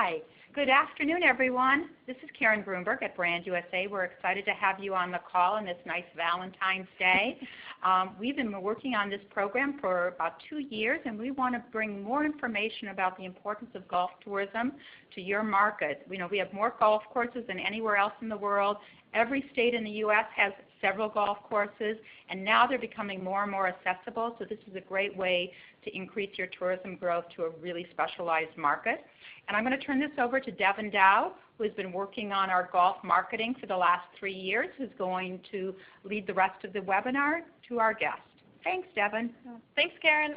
Hi. Good afternoon, everyone. This is Karen Broomberg at Brand USA. We're excited to have you on the call on this nice Valentine's Day. We've been working on this program for about 2 years, and we want to bring more information about the importance of golf tourism to your market. We have more golf courses than anywhere else in the world. Every state in the U.S. has several golf courses, and now they're becoming more and more accessible, so this is a great way to increase your tourism growth to a really specialized market. And I'm going to turn this over to Devon Dow, who has been working on our golf marketing for the last 3 years, who's going to lead the rest of the webinar to our guest. Thanks, Devon. Thanks, Karen.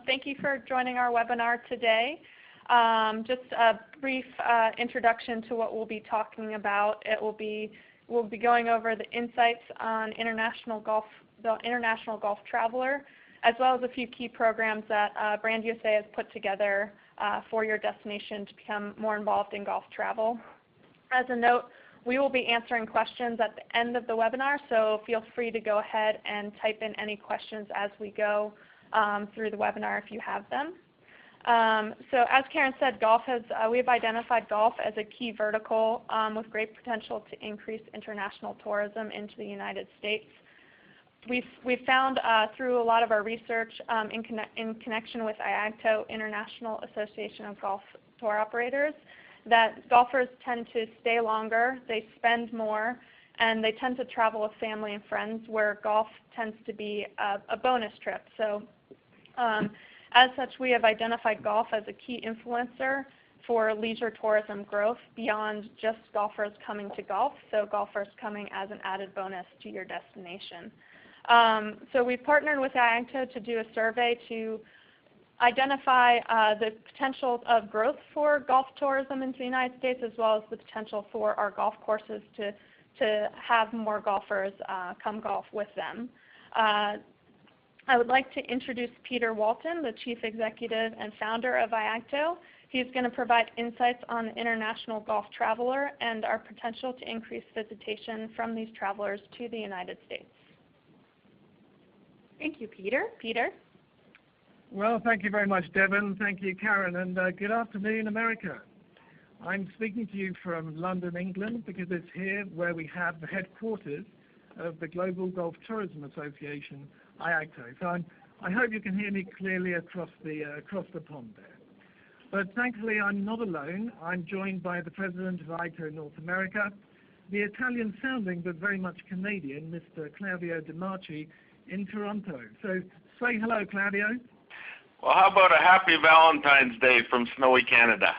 Thank you for joining our webinar today. Just a brief introduction to what we'll be talking about. We'll be going over the insights on the International Golf Traveler, as well as a few key programs that Brand USA has put together for your destination to become more involved in golf travel. As a note, we will be answering questions at the end of the webinar, so feel free to go ahead and type in any questions as we go through the webinar if you have them. So as Karen said, we have identified golf as a key vertical with great potential to increase international tourism into the United States. We've found through a lot of our research in connection with IAGTO, International Association of Golf Tour Operators, that golfers tend to stay longer, they spend more, and they tend to travel with family and friends, where golf tends to be a bonus trip. So as such, we have identified golf as a key influencer for leisure tourism growth beyond just golfers coming to golf, so golfers coming as an added bonus to your destination. So we've partnered with IAGTO to do a survey to identify the potential of growth for golf tourism into the United States, as well as the potential for our golf courses to have more golfers come golf with them. I would like to introduce Peter Walton, the Chief Executive and Founder of IAGTO. He's going to provide insights on the International Golf Traveler and our potential to increase visitation from these travelers to the United States. Thank you, Peter. Peter? Well, thank you very much, Devon. Thank you, Karen, and good afternoon, America. I'm speaking to you from London, England, because it's here where we have the headquarters of the Global Golf Tourism Association, IAGTO. So I hope you can hear me clearly across the pond there. But thankfully, I'm not alone. I'm joined by the President of IAGTO North America, the Italian-sounding but very much Canadian, Mr. Claudio De Marchi, in Toronto. So say hello, Claudio. Well, how about a happy Valentine's Day from snowy Canada?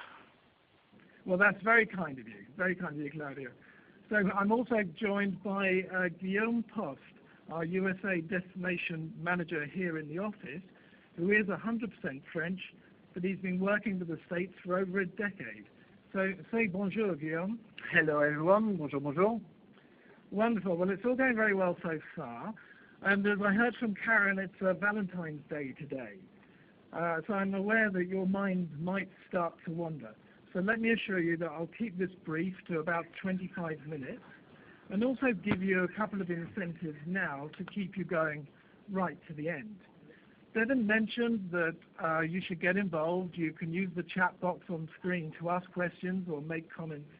Well, that's very kind of you, Claudio. So I'm also joined by Guillaume Post, our USA Destination Manager here in the office, who is 100% French, but he's been working with the States for over a decade. So say bonjour, Guillaume. Hello, everyone. Bonjour, bonjour. Wonderful. Well, it's all going very well so far. And as I heard from Karen, it's Valentine's Day today. So I'm aware that your mind might start to wander. So let me assure you that I'll keep this brief to about 25 minutes and also give you a couple of incentives now to keep you going right to the end. Devon mentioned that you should get involved. You can use the chat box on screen to ask questions or make comments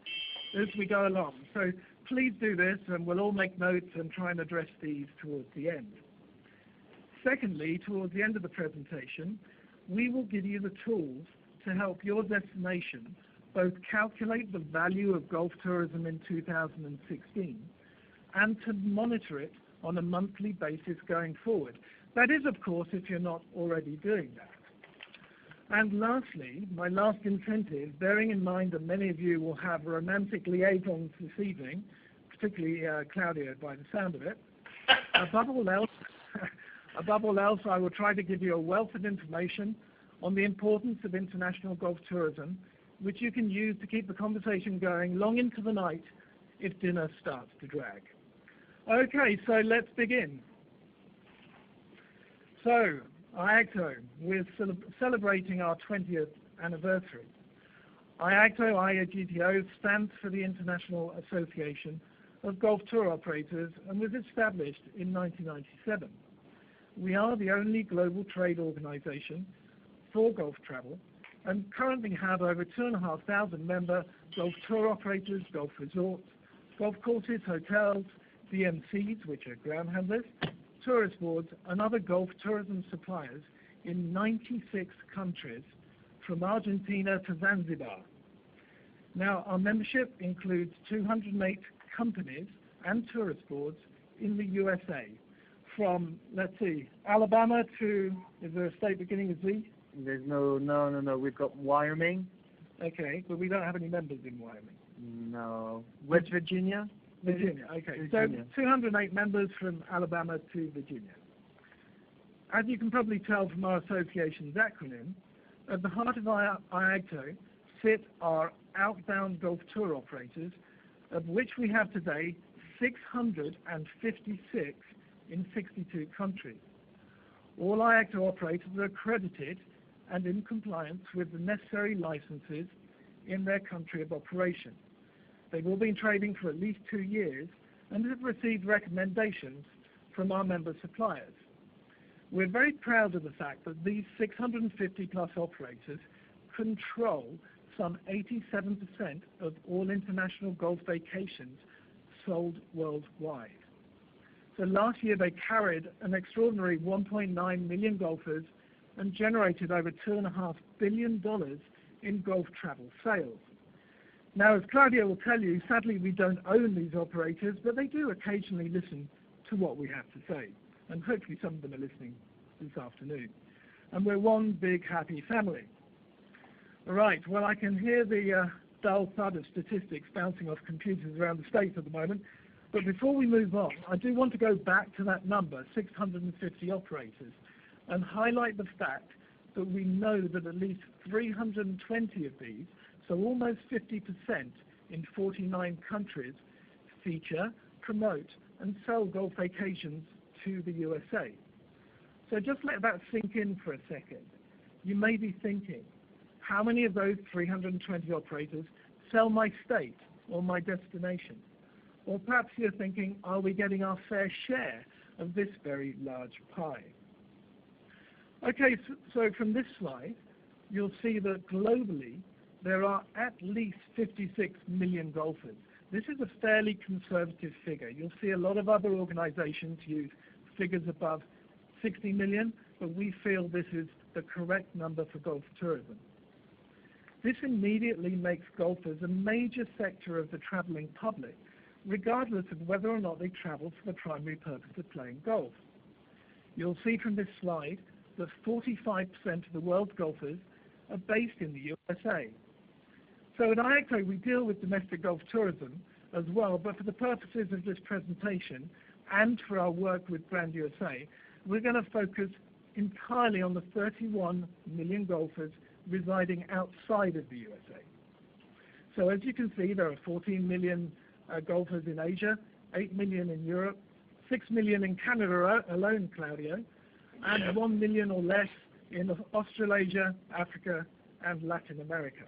as we go along. So please do this, and we'll all make notes and try and address these towards the end. Secondly, towards the end of the presentation, we will give you the tools to help your destination both calculate the value of golf tourism in 2016 and to monitor it on a monthly basis going forward. That is, of course, if you're not already doing that. And lastly, my last incentive, bearing in mind that many of you will have romantic liaisons this evening, particularly Claudio by the sound of it, above all else, I will try to give you a wealth of information on the importance of international golf tourism, which you can use to keep the conversation going long into the night if dinner starts to drag. Okay, so let's begin. So, IAGTO, we're celebrating our 20th anniversary. IAGTO, IAGTO, stands for the International Association of Golf Tour Operators and was established in 1997. We are the only global trade organization for golf travel, and currently have over 2,500 member golf tour operators, golf resorts, golf courses, hotels, DMCs, which are ground handlers, tourist boards, and other golf tourism suppliers in 96 countries, from Argentina to Zanzibar. Now, our membership includes 208 companies and tourist boards in the USA, from, let's see, Alabama to, is there a state beginning with Z? There's no. We've got Wyoming. Okay, but we don't have any members in Wyoming. No. West Virginia? Virginia, okay. Virginia. So 208 members from Alabama to Virginia. As you can probably tell from our association's acronym, at the heart of IAGTO sit our outbound golf tour operators, of which we have today 656 in 62 countries. All IAGTO operators are accredited and in compliance with the necessary licenses in their country of operation. They've all been trading for at least 2 years and have received recommendations from our member suppliers. We're very proud of the fact that these 650 plus operators control some 87% of all international golf vacations sold worldwide. So last year they carried an extraordinary 1.9 million golfers and generated over $2.5 billion in golf travel sales. Now, as Claudia will tell you, sadly we don't own these operators, but they do occasionally listen to what we have to say, and hopefully some of them are listening this afternoon. And we're one big happy family. All right, well, I can hear the dull thud of statistics bouncing off computers around the States at the moment, but before we move on, I do want to go back to that number, 650 operators, and highlight the fact that we know that at least 320 of these, so almost 50% in 49 countries, feature, promote, and sell golf vacations to the USA. So just let that sink in for a second. You may be thinking, how many of those 320 operators sell my state or my destination? Or perhaps you're thinking, are we getting our fair share of this very large pie? Okay, so from this slide, you'll see that globally, there are at least 56 million golfers. This is a fairly conservative figure. You'll see a lot of other organizations use figures above 60 million, but we feel this is the correct number for golf tourism. This immediately makes golfers a major sector of the traveling public, regardless of whether or not they travel for the primary purpose of playing golf. You'll see from this slide that 45% of the world's golfers are based in the USA. So at IAGTO, we deal with domestic golf tourism as well, but for the purposes of this presentation and for our work with Brand USA, we're going to focus entirely on the 31 million golfers residing outside of the USA. So as you can see, there are 14 million golfers in Asia, 8 million in Europe, 6 million in Canada alone, Claudio, and 1 million or less in Australasia, Africa, and Latin America.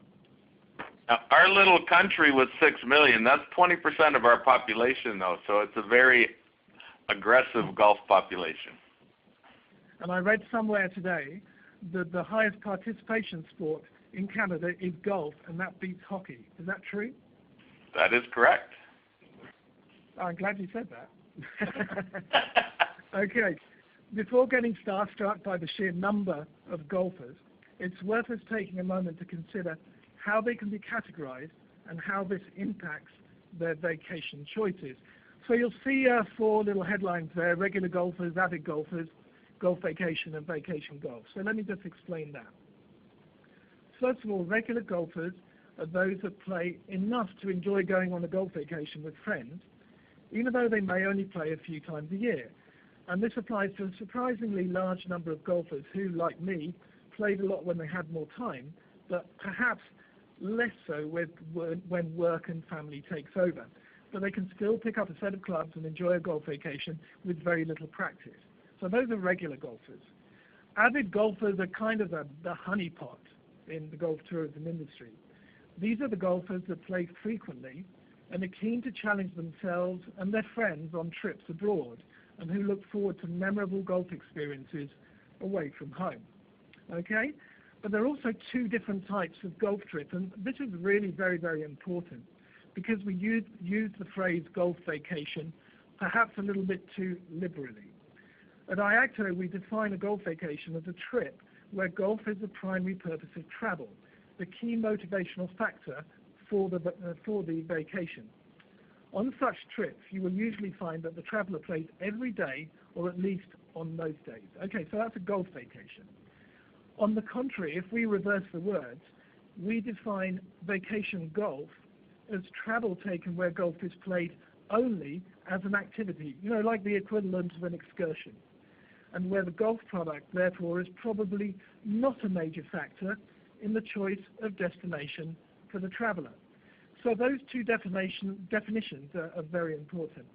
Now, our little country with 6 million, that's 20% of our population, though, so it's a very aggressive golf population. And I read somewhere today that the highest participation sport in Canada is golf, and that beats hockey. Is that true? That is correct. I'm glad you said that. Okay. Before getting starstruck by the sheer number of golfers, it's worth us taking a moment to consider how they can be categorized and how this impacts their vacation choices. So you'll see 4 little headlines there: regular golfers, avid golfers, golf vacation, and vacation golf. So let me just explain that. First of all, regular golfers are those that play enough to enjoy going on a golf vacation with friends, even though they may only play a few times a year. And this applies to a surprisingly large number of golfers who, like me, played a lot when they had more time, but perhaps less so when work and family takes over. But they can still pick up a set of clubs and enjoy a golf vacation with very little practice. So those are regular golfers. Avid golfers are kind of the honeypot in the golf tourism industry. These are the golfers that play frequently and are keen to challenge themselves and their friends on trips abroad, and who look forward to memorable golf experiences away from home. Okay? But there are also two different types of golf trip, and this is really very, very important because we use the phrase golf vacation perhaps a little bit too liberally. At IAGTO, we define a golf vacation as a trip where golf is the primary purpose of travel, the key motivational factor for the vacation. On such trips, you will usually find that the traveler plays every day or at least on most days. Okay, so that's a golf vacation. On the contrary, if we reverse the words, we define vacation golf as travel taken where golf is played only as an activity, like the equivalent of an excursion, and where the golf product, therefore, is probably not a major factor in the choice of destination for the traveler. So those two definitions are very important.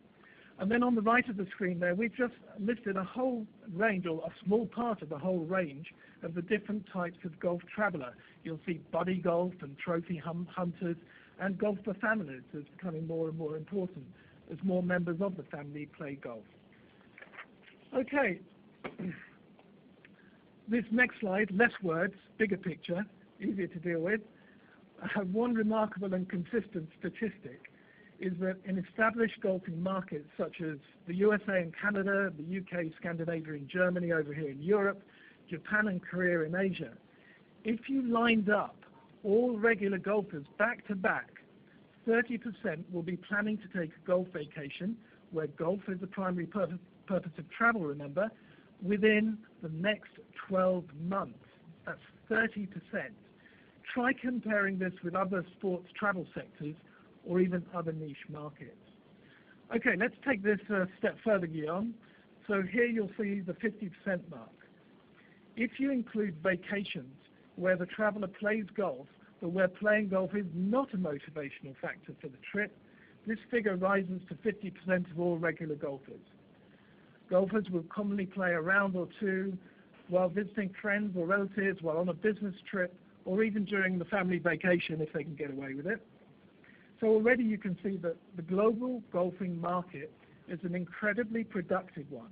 And then on the right of the screen there, we've just listed a whole range, or a small part of the whole range, of the different types of golf traveler. You'll see buddy golf and trophy hunters, and golf for families is becoming more and more important as more members of the family play golf. Okay, this next slide, less words, bigger picture, easier to deal with. One remarkable and consistent statistic is that in established golfing markets such as the USA and Canada, the UK, Scandinavia and Germany over here in Europe, Japan and Korea in Asia, if you lined up all regular golfers back to back, 30% will be planning to take a golf vacation, where golf is the primary purpose of travel, remember, within the next 12 months. That's 30%. Try comparing this with other sports travel sectors or even other niche markets. Okay, let's take this a step further, Guillaume. So here you'll see the 50% mark. If you include vacations where the traveler plays golf, but where playing golf is not a motivational factor for the trip, this figure rises to 50% of all regular golfers. Golfers will commonly play a round or two while visiting friends or relatives, while on a business trip, or even during the family vacation if they can get away with it. So already you can see that the global golfing market is an incredibly productive one,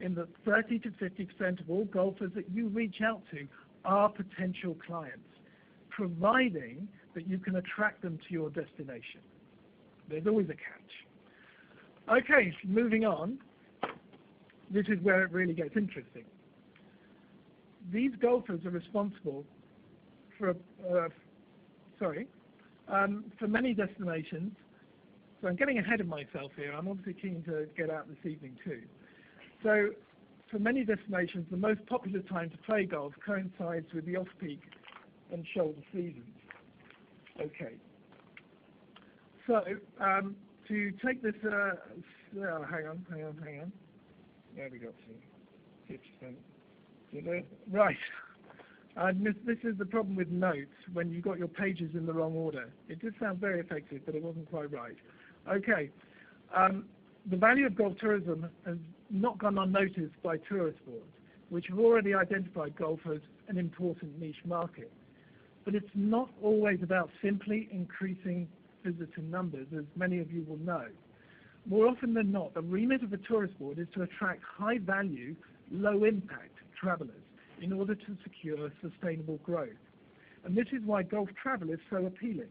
in that 30 to 50% of all golfers that you reach out to are potential clients, providing that you can attract them to your destination. There's always a catch. Okay, moving on. This is where it really gets interesting. These golfers are responsible for many destinations. So I'm getting ahead of myself here. I'm obviously keen to get out this evening too. So for many destinations, the most popular time to play golf coincides with the off-peak and shoulder seasons. Okay. So to take this, hang on. There we go. 50%. Right. This is the problem with notes when you got your pages in the wrong order. It did sound very effective, but it wasn't quite right. Okay. The value of golf tourism has not gone unnoticed by tourist boards, which have already identified golf as an important niche market. But it's not always about simply increasing visitor numbers, as many of you will know. More often than not, the remit of a tourist board is to attract high-value, low-impact travelers in order to secure sustainable growth. And this is why golf travel is so appealing.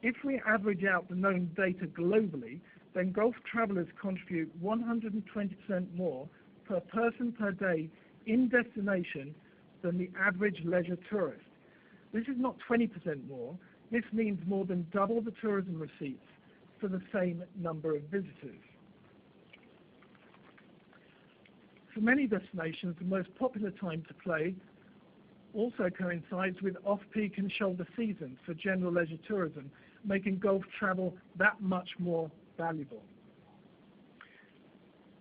If we average out the known data globally, then golf travelers contribute 120% more per person per day in destination than the average leisure tourist. This is not 20% more. This means more than double the tourism receipts for the same number of visitors. For many destinations, the most popular time to play also coincides with off-peak and shoulder seasons for general leisure tourism, making golf travel that much more valuable.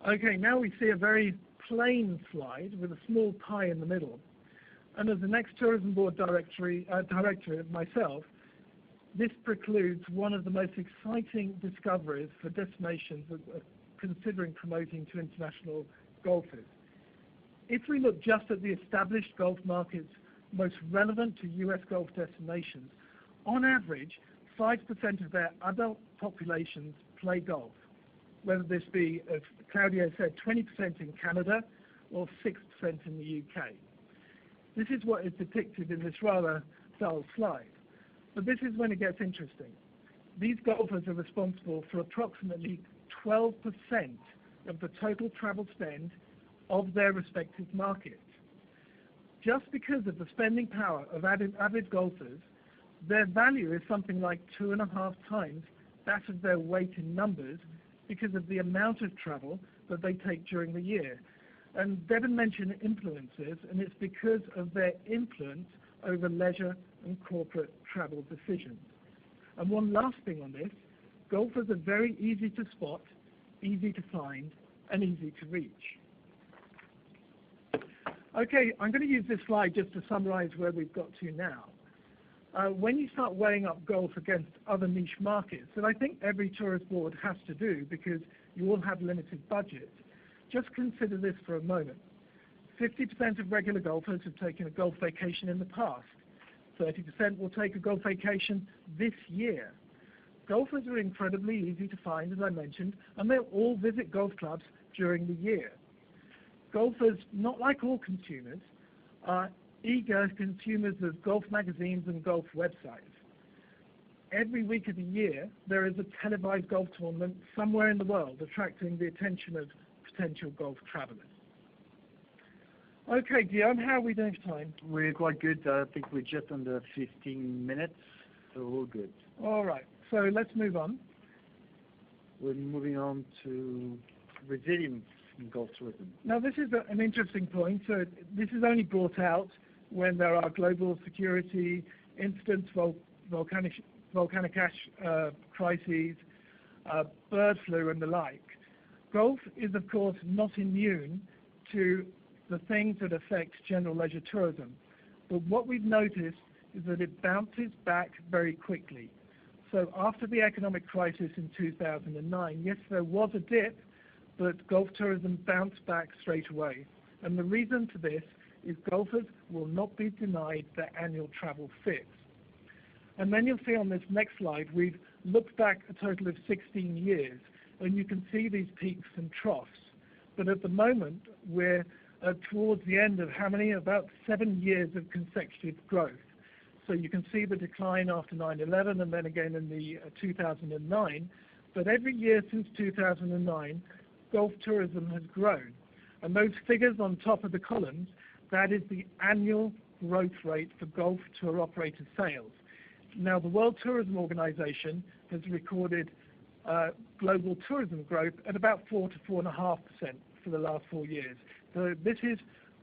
Okay, now we see a very plain slide with a small pie in the middle. And as an ex-tourism board director myself, this precludes one of the most exciting discoveries for destinations that are considering promoting to international golfers. If we look just at the established golf markets most relevant to US golf destinations, on average, 5% of their adult populations play golf, whether this be, as Claudio said, 20% in Canada or 6% in the UK. This is what is depicted in this rather dull slide. But this is when it gets interesting. These golfers are responsible for approximately 12% of the total travel spend of their respective markets. Just because of the spending power of avid golfers, their value is something like 2.5 times that of their weight in numbers because of the amount of travel that they take during the year. And Devon mentioned influences, and it's because of their influence over leisure and corporate travel decisions. And one last thing on this, golfers are very easy to spot, easy to find, and easy to reach. Okay, I'm going to use this slide just to summarize where we've got to now. When you start weighing up golf against other niche markets, and I think every tourist board has to do because you all have limited budgets, just consider this for a moment. 50% of regular golfers have taken a golf vacation in the past. 30% will take a golf vacation this year. Golfers are incredibly easy to find, as I mentioned, and they'll all visit golf clubs during the year. Golfers, not like all consumers, are eager consumers of golf magazines and golf websites. Every week of the year, there is a televised golf tournament somewhere in the world attracting the attention of potential golf travelers. Okay, Guillaume, how are we doing for time? We're quite good. I think we're just under 15 minutes, so all good. All right, so let's move on. We're moving on to resilience in golf tourism. Now, this is an interesting point. So this is only brought out when there are global security incidents, volcanic ash crises, bird flu, and the like. Golf is, of course, not immune to the things that affect general leisure tourism. But what we've noticed is that it bounces back very quickly. So after the economic crisis in 2009, yes, there was a dip, but golf tourism bounced back straight away. And the reason for this is golfers will not be denied their annual travel fix. And then you'll see on this next slide, we've looked back a total of 16 years, and you can see these peaks and troughs. But at the moment, we're towards the end of how many? About 7 years of consecutive growth. So you can see the decline after 9/11 and then again in the 2009. But every year since 2009, golf tourism has grown. And those figures on top of the columns, that is the annual growth rate for golf tour operator sales. Now, the World Tourism Organization has recorded global tourism growth at about 4 to 4.5% for the last 4 years. So this is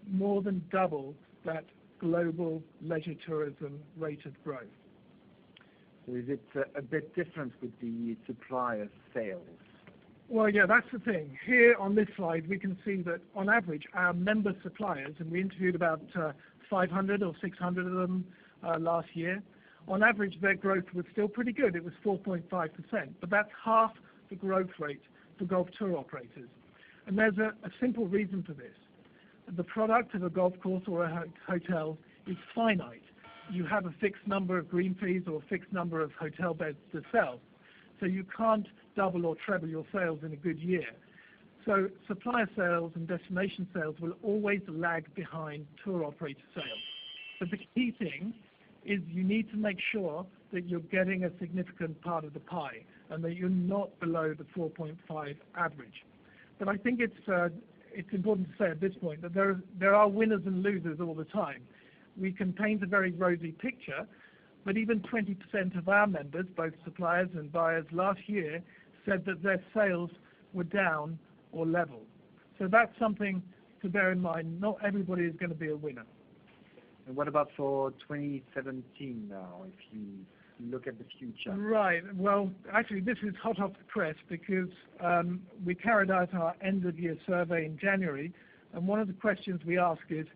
more than double that global leisure tourism rate of growth. So is it a bit different with the supplier sales? Well, yeah, that's the thing. Here on this slide, we can see that on average, our member suppliers, and we interviewed about 500 or 600 of them last year, on average, their growth was still pretty good. It was 4.5%, but that's half the growth rate for golf tour operators. And there's a simple reason for this. The product of a golf course or a hotel is finite. You have a fixed number of green fees or a fixed number of hotel beds to sell. So you can't double or treble your sales in a good year. So supplier sales and destination sales will always lag behind tour operator sales. But the key thing is you need to make sure that you're getting a significant part of the pie and that you're not below the 4.5 average. But I think it's important to say at this point that there are winners and losers all the time. We can paint a very rosy picture, but even 20% of our members, both suppliers and buyers, last year said that their sales were down or level. So that's something to bear in mind. Not everybody is going to be a winner. And what about for 2017 now, if you look at the future? Right. Well, actually, this is hot off the press because we carried out our end-of-year survey in January, and one of the questions we ask is,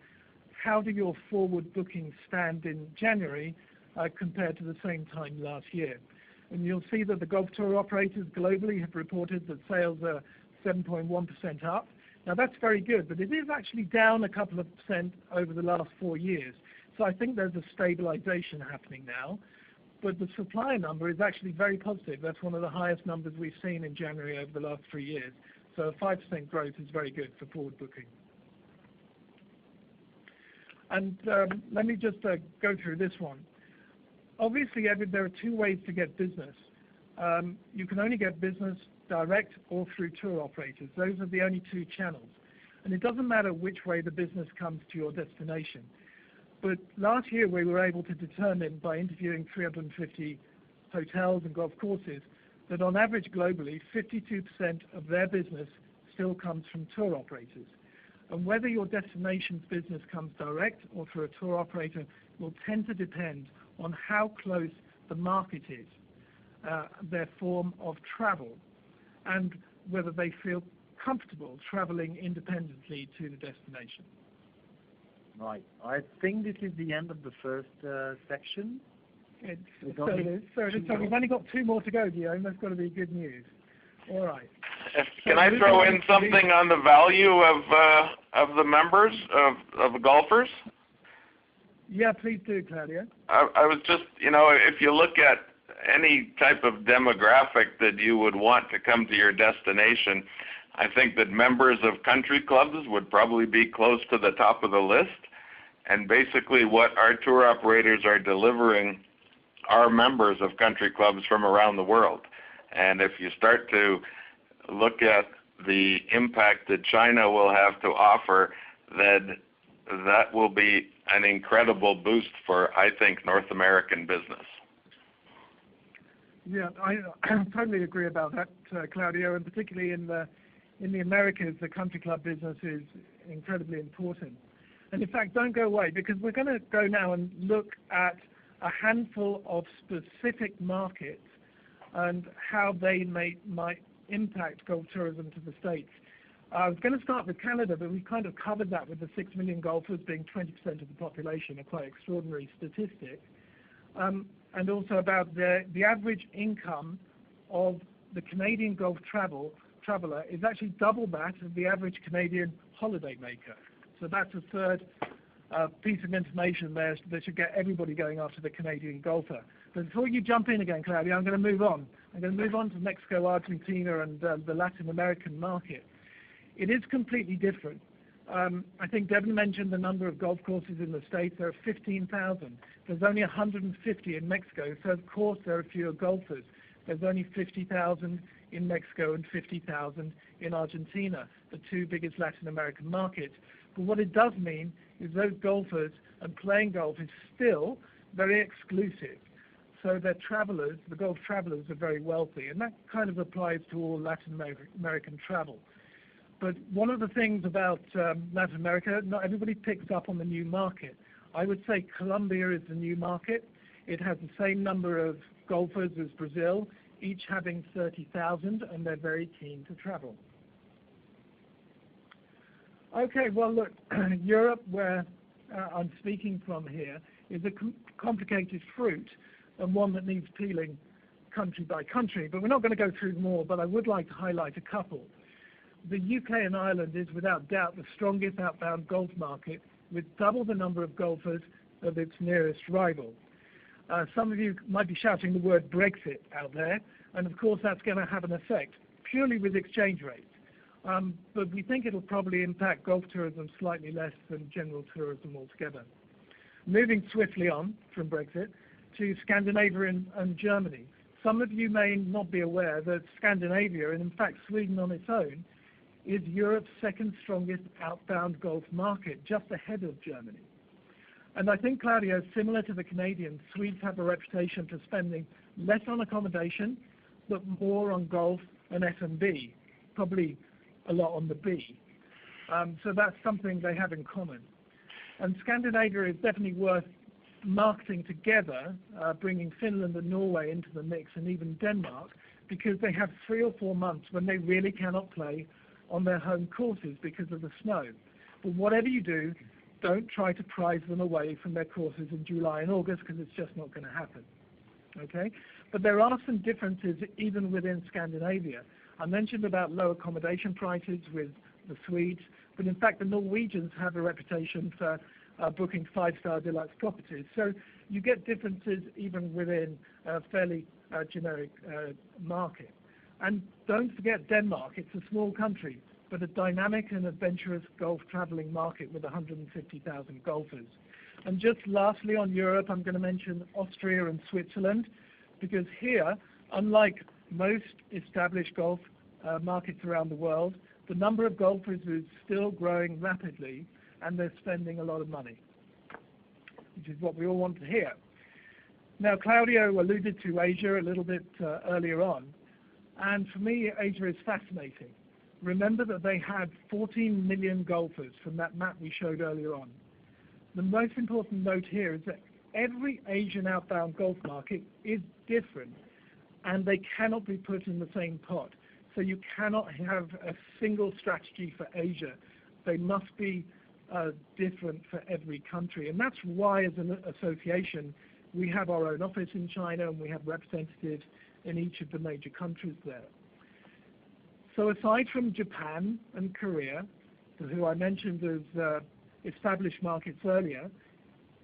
how do your forward bookings stand in January compared to the same time last year? And you'll see that the golf tour operators globally have reported that sales are 7.1% up. Now, that's very good, but it is actually down a couple of percent over the last 4 years. So I think there's a stabilization happening now. But the supplier number is actually very positive. That's one of the highest numbers we've seen in January over the last 3 years. So 5% growth is very good for forward booking. And let me just go through this one. Obviously, there are two ways to get business. You can only get business direct or through tour operators. Those are the only two channels. And it doesn't matter which way the business comes to your destination. But last year, we were able to determine by interviewing 350 hotels and golf courses that on average globally, 52% of their business still comes from tour operators. And whether your destination's business comes direct or through a tour operator will tend to depend on how close the market is, their form of travel, and whether they feel comfortable traveling independently to the destination. Right. I think this is the end of the first section. So we've only got two more to go, Guillaume. That's got to be good news. All right. Can I throw in something on the value of the members, of the golfers? Yeah, please do, Claudio. I was just, if you look at any type of demographic that you would want to come to your destination, I think that members of country clubs would probably be close to the top of the list. And basically what our tour operators are delivering are members of country clubs from around the world. And if you start to look at the impact that China will have to offer, then that will be an incredible boost for, I think, North American business. Yeah, I totally agree about that, Claudio, and particularly in the Americas, the country club business is incredibly important. And in fact, don't go away, because we're going to go now and look at a handful of specific markets and how they might impact golf tourism to the States. I was going to start with Canada, but we kind of covered that with the 6 million golfers being 20% of the population, a quite extraordinary statistic. And also about the average income of the Canadian golf traveler is actually double that of the average Canadian holiday maker. So that's a third piece of information there that should get everybody going after the Canadian golfer. But before you jump in again, Claudia, I'm going to move on. I'm going to move on to Mexico, Argentina, and the Latin American market. It is completely different. I think Devon mentioned the number of golf courses in the States. There are 15,000. There's only 150 in Mexico, so of course there are fewer golfers. There's only 50,000 in Mexico and 50,000 in Argentina, the two biggest Latin American markets. But what it does mean is those golfers and playing golf is still very exclusive. So their travelers, the golf travelers, are very wealthy, and that kind of applies to all Latin American travel. But one of the things about Latin America, not everybody picks up on the new market. I would say Colombia is the new market. It has the same number of golfers as Brazil, each having 30,000, and they're very keen to travel. Okay, well, look, Europe, where I'm speaking from here, is a complicated fruit and one that needs peeling country by country. But we're not going to go through more, but I would like to highlight a couple. The UK and Ireland is without doubt the strongest outbound golf market, with double the number of golfers of its nearest rival. Some of you might be shouting the word Brexit out there, and of course that's going to have an effect, purely with exchange rates. But we think it'll probably impact golf tourism slightly less than general tourism altogether. Moving swiftly on from Brexit to Scandinavia and Germany. Some of you may not be aware that Scandinavia, and in fact Sweden on its own, is Europe's second strongest outbound golf market, just ahead of Germany. And I think, Claudio, similar to the Canadians, Swedes have a reputation for spending less on accommodation, but more on golf and F&B, probably a lot on the B. So that's something they have in common. And Scandinavia is definitely worth marketing together, bringing Finland and Norway into the mix, and even Denmark, because they have 3 or 4 months when they really cannot play on their home courses because of the snow. But whatever you do, don't try to prize them away from their courses in July and August, because it's just not going to happen. Okay? But there are some differences even within Scandinavia. I mentioned about low accommodation prices with the Swedes, but in fact the Norwegians have a reputation for booking 5-star deluxe properties. So you get differences even within a fairly generic market. And don't forget Denmark. It's a small country, but a dynamic and adventurous golf traveling market with 150,000 golfers. And just lastly on Europe, I'm going to mention Austria and Switzerland, because here, unlike most established golf markets around the world, the number of golfers is still growing rapidly, and they're spending a lot of money, which is what we all want to hear. Now, Claudio alluded to Asia a little bit earlier on, and for me, Asia is fascinating. Remember that they had 14 million golfers from that map we showed earlier on. The most important note here is that every Asian outbound golf market is different, and they cannot be put in the same pot. So you cannot have a single strategy for Asia. They must be different for every country. And that's why, as an association, we have our own office in China, and we have representatives in each of the major countries there. So aside from Japan and Korea, who I mentioned as established markets earlier,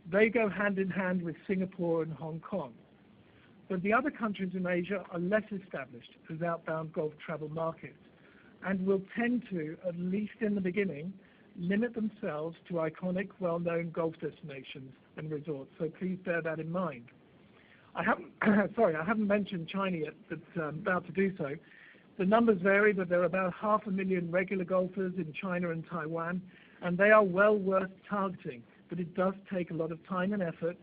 they go hand in hand with Singapore and Hong Kong. But the other countries in Asia are less established as outbound golf travel markets, and will tend to, at least in the beginning, limit themselves to iconic, well-known golf destinations and resorts. So please bear that in mind. I haven't mentioned China yet, but I'm about to do so. The numbers vary, but there are about 500,000 regular golfers in China and Taiwan, and they are well worth targeting. But it does take a lot of time and effort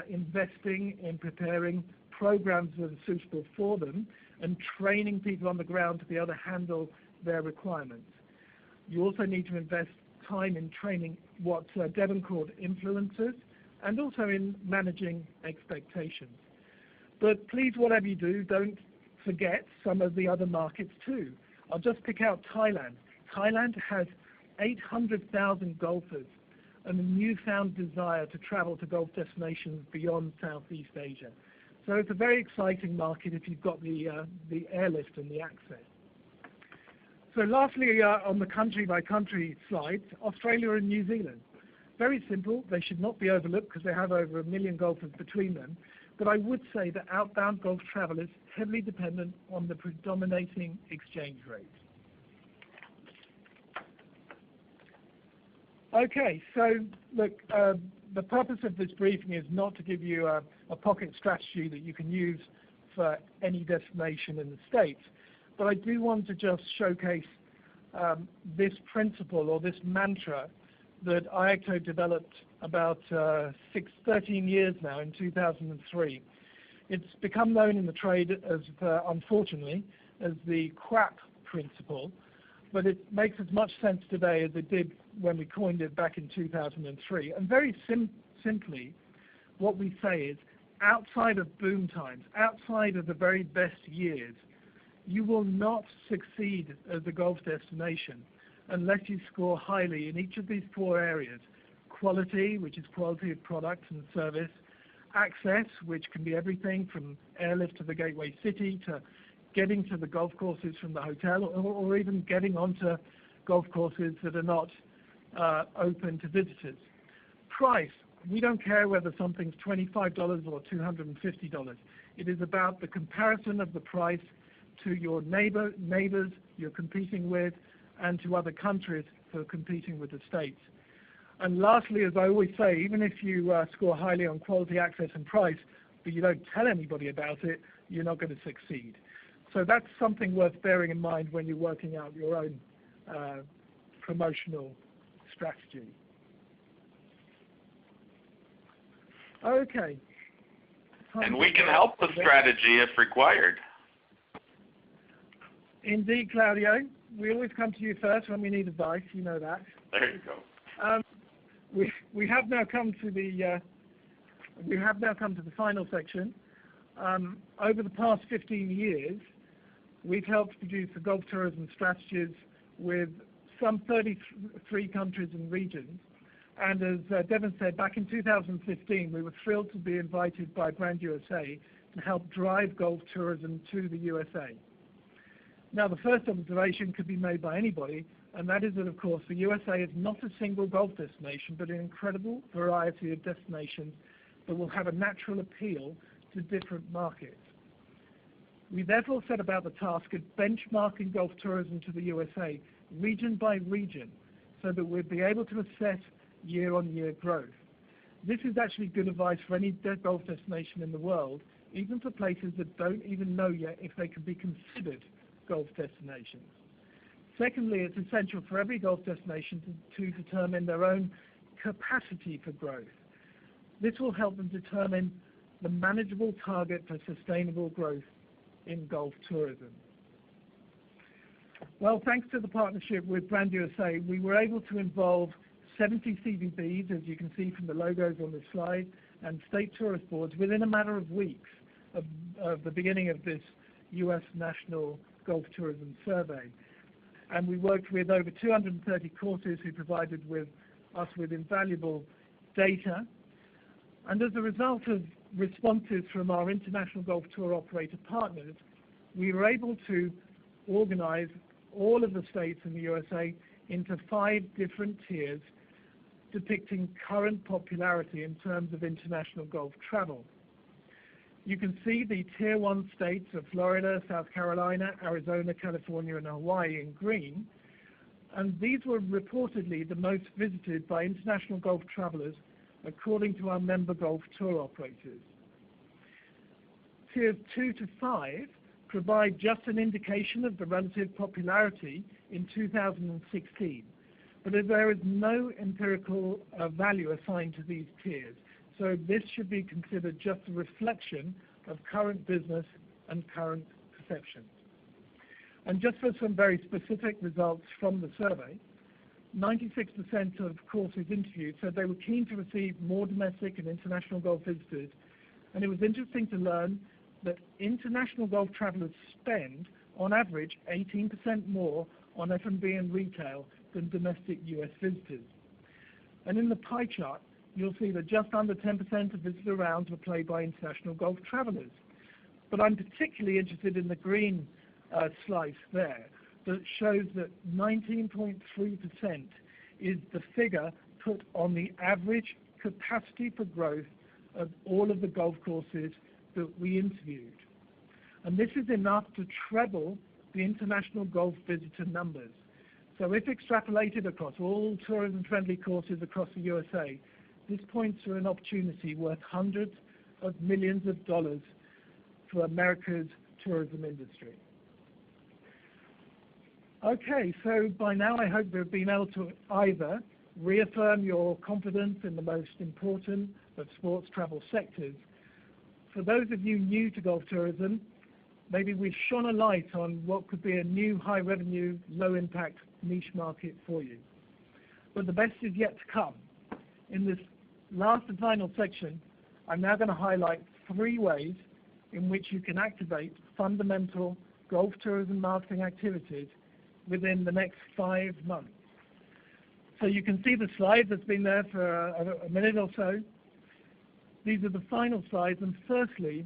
investing in preparing programs that are suitable for them and training people on the ground to be able to handle their requirements. You also need to invest time in training what Devon called influencers, and also in managing expectations. But please, whatever you do, don't forget some of the other markets too. I'll just pick out Thailand. Thailand has 800,000 golfers and a newfound desire to travel to golf destinations beyond Southeast Asia. So it's a very exciting market if you've got the airlift and the access. So lastly, on the country-by-country slide, Australia and New Zealand. Very simple. They should not be overlooked because they have over 1 million golfers between them. But I would say that outbound golf travel is heavily dependent on the predominating exchange rate. Okay, so look, the purpose of this briefing is not to give you a pocket strategy that you can use for any destination in the States, but I do want to just showcase this principle or this mantra that IAGTO developed about 13 years now, in 2003. It's become known in the trade as, unfortunately, as the QAP principle, but it makes as much sense today as it did when we coined it back in 2003. And very simply, what we say is, outside of boom times, outside of the very best years, you will not succeed as a golf destination unless you score highly in each of these 4 areas. Quality, which is quality of product and service. Access, which can be everything from airlift to the gateway city to getting to the golf courses from the hotel, or even getting onto golf courses that are not open to visitors. Price, we don't care whether something's $25 or $250. It is about the comparison of the price to your neighbors you're competing with, and to other countries who are competing with the States. And lastly, as I always say, even if you score highly on quality, access, and price, but you don't tell anybody about it, you're not going to succeed. So that's something worth bearing in mind when you're working out your own promotional strategy. Okay. And we can help the strategy if required. Indeed, Claudio. We always come to you first when we need advice. You know that. There you go. We have now come to the final section. Over the past 15 years, we've helped produce the golf tourism strategies with some 33 countries and regions. And as Devon said, back in 2015, we were thrilled to be invited by Brand USA to help drive golf tourism to the USA. Now, the first observation could be made by anybody, and that is that, of course, the USA is not a single golf destination, but an incredible variety of destinations that will have a natural appeal to different markets. We therefore set about the task of benchmarking golf tourism to the USA region by region, so that we'll be able to assess year-on-year growth. This is actually good advice for any golf destination in the world, even for places that don't even know yet if they can be considered golf destinations. Secondly, it's essential for every golf destination to determine their own capacity for growth. This will help them determine the manageable target for sustainable growth in golf tourism. Well, thanks to the partnership with Brand USA, we were able to involve 70 CVBs, as you can see from the logos on this slide, and state tourist boards within a matter of weeks of the beginning of this U.S. National Golf Tourism Survey. And we worked with over 230 courses who provided us with invaluable data. And as a result of responses from our international golf tour operator partners, we were able to organize all of the states in the USA into 5 different tiers depicting current popularity in terms of international golf travel. You can see the Tier 1 states of Florida, South Carolina, Arizona, California, and Hawaii in green, and these were reportedly the most visited by international golf travelers according to our member golf tour operators. Tiers 2 to 5 provide just an indication of the relative popularity in 2016, but there is no empirical value assigned to these tiers, so this should be considered just a reflection of current business and current perceptions. And just for some very specific results from the survey, 96% of courses interviewed said they were keen to receive more domestic and international golf visitors, and it was interesting to learn that international golf travelers spend, on average, 18% more on F&B and retail than domestic U.S. visitors. And in the pie chart, you'll see that just under 10% of visitor rounds were played by international golf travelers. But I'm particularly interested in the green slice there that shows that 19.3% is the figure put on the average capacity for growth of all of the golf courses that we interviewed. And this is enough to treble the international golf visitor numbers. So if extrapolated across all tourism-friendly courses across the USA, this points to an opportunity worth hundreds of millions of dollars for America's tourism industry. Okay, so by now I hope we've been able to either reaffirm your confidence in the most important of sports travel sectors. For those of you new to golf tourism, maybe we've shone a light on what could be a new high-revenue, low-impact niche market for you. But the best is yet to come. In this last and final section, I'm now going to highlight 3 ways in which you can activate fundamental golf tourism marketing activities within the next 5 months. So you can see the slide that's been there for a minute or so. These are the final slides, and firstly,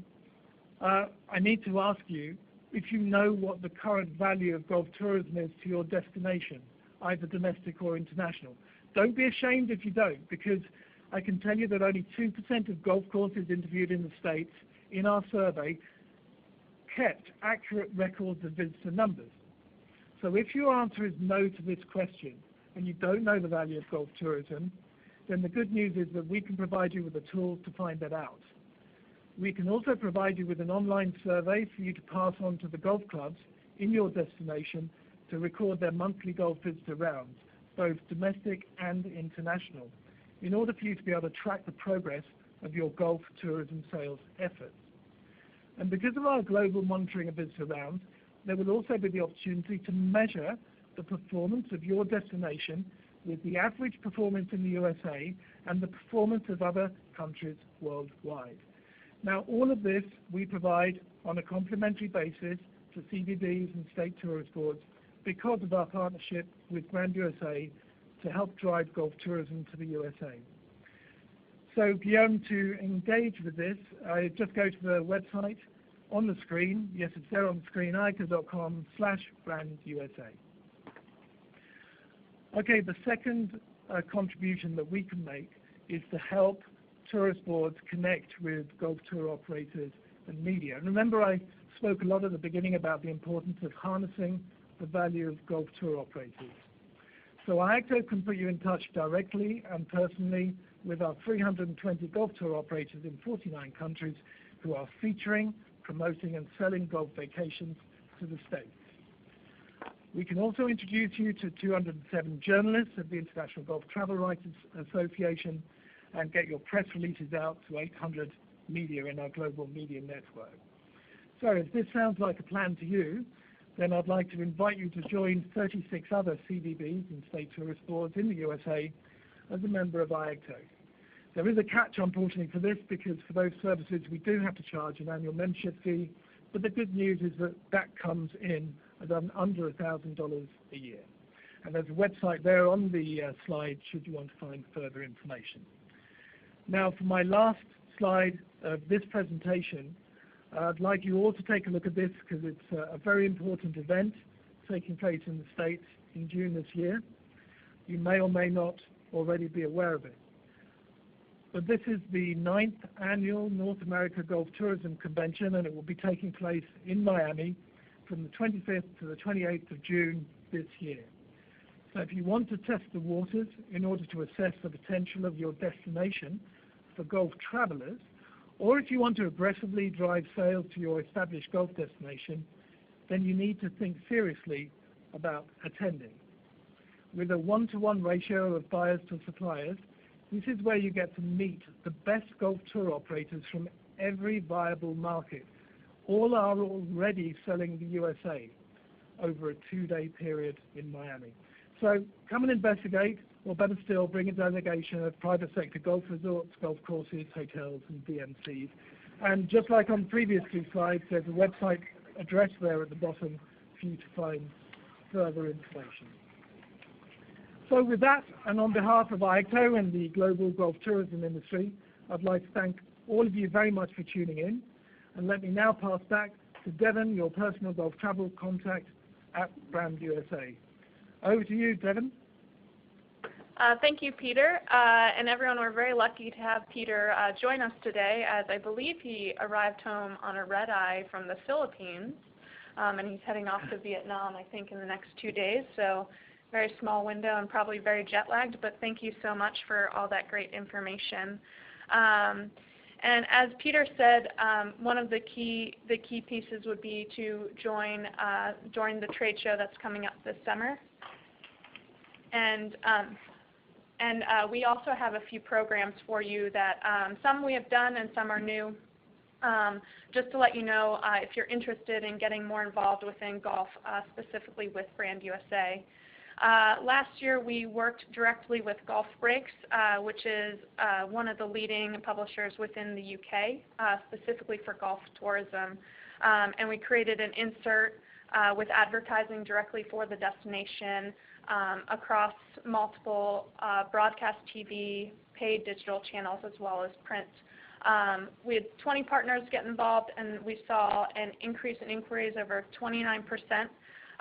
I need to ask you if you know what the current value of golf tourism is to your destination, either domestic or international. Don't be ashamed if you don't, because I can tell you that only 2% of golf courses interviewed in the States in our survey kept accurate records of visitor numbers. So if your answer is no to this question, and you don't know the value of golf tourism, then the good news is that we can provide you with the tools to find that out. We can also provide you with an online survey for you to pass on to the golf clubs in your destination to record their monthly golf visitor rounds, both domestic and international, in order for you to be able to track the progress of your golf tourism sales efforts. And because of our global monitoring of visitor rounds, there will also be the opportunity to measure the performance of your destination with the average performance in the USA and the performance of other countries worldwide. Now, all of this we provide on a complimentary basis to CVBs and state tourist boards because of our partnership with Brand USA to help drive golf tourism to the USA. So, Guillaume, to engage with this, just go to the website on the screen. Yes, it's there on the screen, IAGTO.com/brandusa. Okay, the second contribution that we can make is to help tourist boards connect with golf tour operators and media. And remember, I spoke a lot at the beginning about the importance of harnessing the value of golf tour operators. So IAGTO can put you in touch directly and personally with our 320 golf tour operators in 49 countries who are featuring, promoting and selling golf vacations to the States. We can also introduce you to 207 journalists of the International Golf Travel Writers Association and get your press releases out to 800 media in our global media network. So if this sounds like a plan to you, then I'd like to invite you to join 36 other CDBs and state tourist boards in the USA as a member of IAGTO. There is a catch, unfortunately, for this, because for those services we do have to charge an annual membership fee, but the good news is that that comes in at under $1,000 a year. And there's a website there on the slide should you want to find further information. Now, for my last slide of this presentation, I'd like you all to take a look at this because it's a very important event taking place in the States in June this year. You may or may not already be aware of it. But this is the 9th annual North America Golf Tourism Convention, and it will be taking place in Miami from the 25th to the 28th of June this year. So if you want to test the waters in order to assess the potential of your destination for golf travelers, or if you want to aggressively drive sales to your established golf destination, then you need to think seriously about attending. With a 1-to-1 ratio of buyers to suppliers, this is where you get to meet the best golf tour operators from every viable market. All are already selling the USA over a 2-day period in Miami. So come and investigate, or better still, bring a delegation of private sector golf resorts, golf courses, hotels, and DMCs. And just like on previous 2 slides, there's a website address there at the bottom for you to find further information. So with that, and on behalf of IAGTO and the global golf tourism industry, I'd like to thank all of you very much for tuning in. And let me now pass back to Devon, your personal golf travel contact at Brand USA. Over to you, Devon. Thank you, Peter. And everyone, we're very lucky to have Peter join us today, as I believe he arrived home on a red-eye from the Philippines, and he's heading off to Vietnam, I think, in the next 2 days. So very small window and probably very jet-lagged, but thank you so much for all that great information. And as Peter said, one of the key pieces would be to join the trade show that's coming up this summer. And we also have a few programs for you that some we have done and some are new. Just to let you know, if you're interested in getting more involved within golf, specifically with Brand USA. Last year we worked directly with Golf Breaks, which is one of the leading publishers within the UK, specifically for golf tourism. And we created an insert with advertising directly for the destination across multiple broadcast TV, paid digital channels, as well as print. We had 20 partners get involved, and we saw an increase in inquiries over 29%,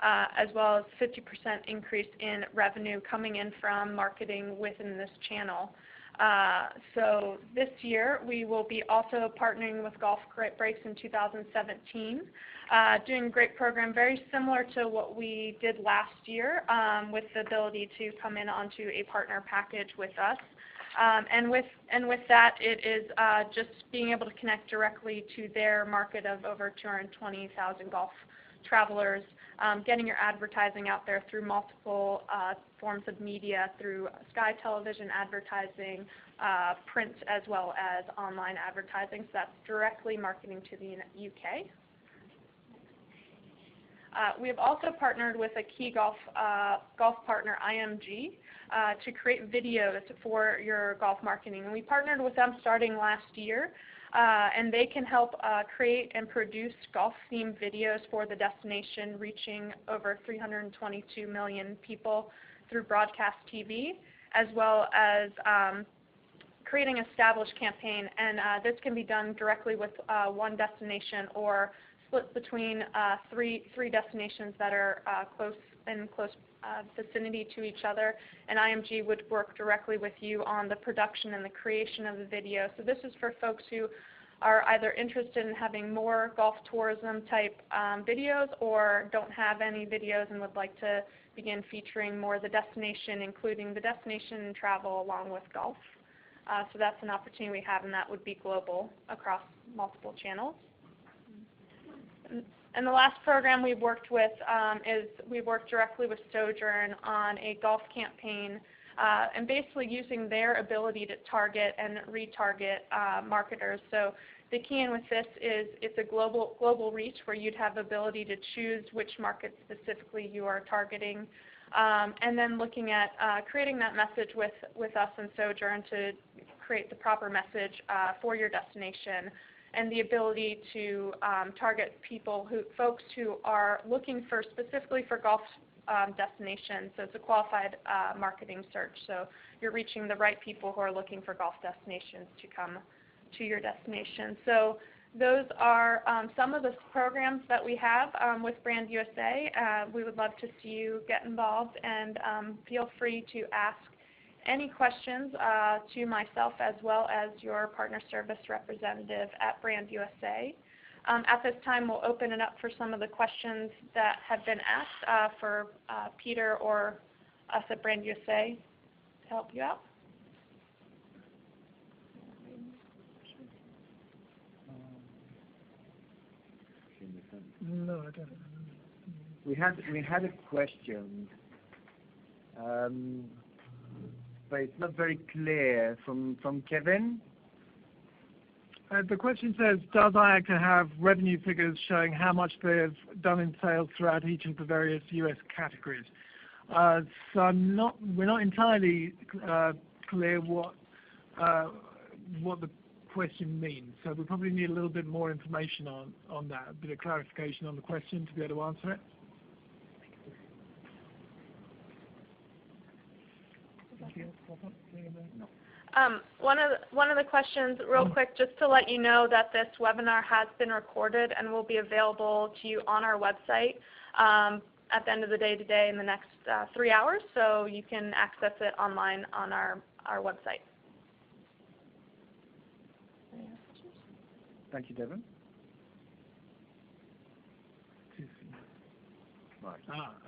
as well as 50% increase in revenue coming in from marketing within this channel. So this year we will be also partnering with Golf Breaks in 2017, doing a great program very similar to what we did last year, with the ability to come in onto a partner package with us. And with that, it is just being able to connect directly to their market of over 220,000 golf travelers, getting your advertising out there through multiple forms of media, through Sky Television advertising, print, as well as online advertising. So that's directly marketing to the UK. We have also partnered with a key golf partner, IMG, to create videos for your golf marketing. And we partnered with them starting last year. And they can help create and produce golf-themed videos for the destination, reaching over 322 million people through broadcast TV, as well as creating an established campaign. And this can be done directly with one destination or split between three destinations that are in close vicinity to each other, and IMG would work directly with you on the production and the creation of the video. So this is for folks who are either interested in having more golf tourism type videos or don't have any videos and would like to begin featuring more of the destination, including the destination and travel along with golf. So that's an opportunity we have, and that would be global across multiple channels. And the last program we've worked with is we've worked directly with Sojern on a golf campaign and basically using their ability to target and retarget marketers. So the key in with this is it's a global reach where you'd have the ability to choose which market specifically you are targeting, and then looking at creating that message with us and Sojern to create the proper message for your destination, and the ability to target folks who are looking for specifically for golf destinations. So it's a qualified marketing search. So you're reaching the right people who are looking for golf destinations to come to your destination. So those are some of the programs that we have with Brand USA. We would love to see you get involved, and feel free to ask any questions to myself as well as your partner service representative at Brand USA. At this time, we'll open it up for some of the questions that have been asked for Peter or us at Brand USA to help you out. No, I don't. We had a question, but it's not very clear from Kevin. The question says, does IAGTO have revenue figures showing how much they have done in sales throughout each of the various U.S. categories? So we're not entirely clear what the question means. So we probably need a little bit more information on that, a bit of clarification on the question to be able to answer it. One of the questions, real quick, just to let you know that this webinar has been recorded and will be available to you on our website at the end of the day today in the next 3 hours, so you can access it online on our website. Thank you, Devon.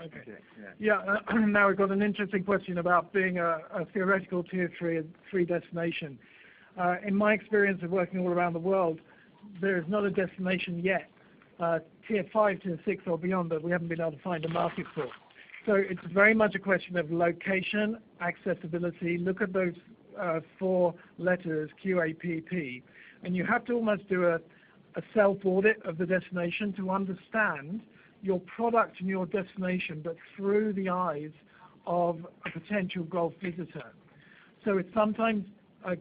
Okay. Yeah. Now we've got an interesting question about being a theoretical Tier 3 destination. In my experience of working all around the world, there is not a destination yet, Tier 5, Tier 6 or beyond, that we haven't been able to find a market for. So it's very much a question of location, accessibility. Look at those 4 letters, QAPP, and you have to almost do a self-audit of the destination to understand your product and your destination, but through the eyes of a potential golf visitor. So it's sometimes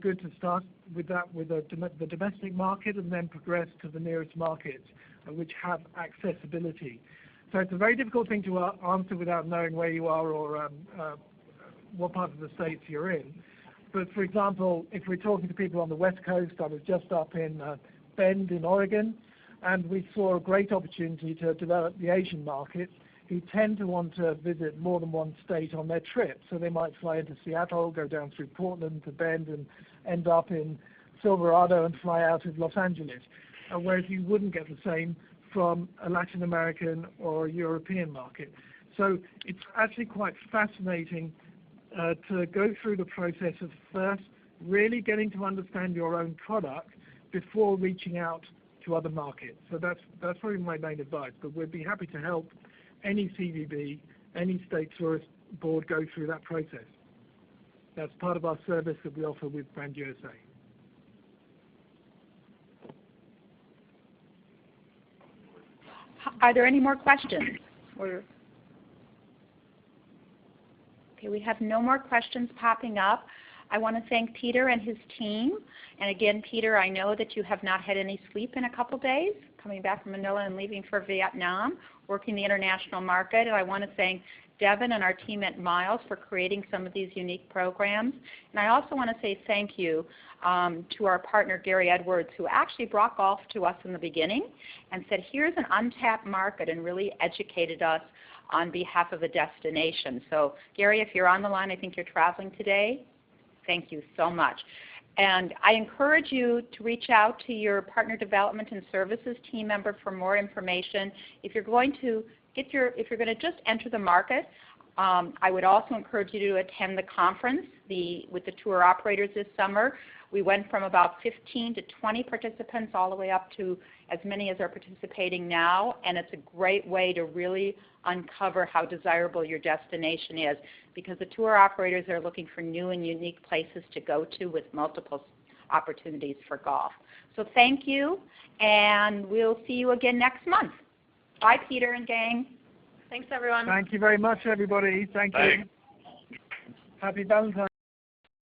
good to start with that, with the domestic market, and then progress to the nearest markets, which have accessibility. So it's a very difficult thing to answer without knowing where you are or what part of the States you're in. But for example, if we're talking to people on the West Coast, I was just up in Bend in Oregon, and we saw a great opportunity to develop the Asian market, who tend to want to visit more than one state on their trip. So they might fly into Seattle, go down through Portland to Bend, and end up in Silverado and fly out of Los Angeles. Whereas you wouldn't get the same from a Latin American or European market. So it's actually quite fascinating to go through the process of first really getting to understand your own product before reaching out to other markets. So that's probably my main advice, but we'd be happy to help any CVB, any state tourist board go through that process. That's part of our service that we offer with Brand USA. Are there any more questions? Okay, we have no more questions popping up. I want to thank Peter and his team. And again, Peter, I know that you have not had any sleep in a couple days, coming back from Manila and leaving for Vietnam, working the international market. And I want to thank Devon and our team at Miles for creating some of these unique programs. And I also want to say thank you to our partner, Gary Edwards, who actually brought golf to us in the beginning and said, here's an untapped market, and really educated us on behalf of a destination. So Gary, if you're on the line, I think you're traveling today. Thank you so much. And I encourage you to reach out to your Partner Development and Services team member for more information. If you're going to just enter the market, I would also encourage you to attend the conference with the tour operators this summer. We went from about 15 to 20 participants all the way up to as many as are participating now, and it's a great way to really uncover how desirable your destination is, because the tour operators are looking for new and unique places to go to with multiple opportunities for golf. So thank you, and we'll see you again next month. Bye, Peter and gang. Thanks, everyone. Thank you very much, everybody. Thank you. Thanks. Happy Valentine's.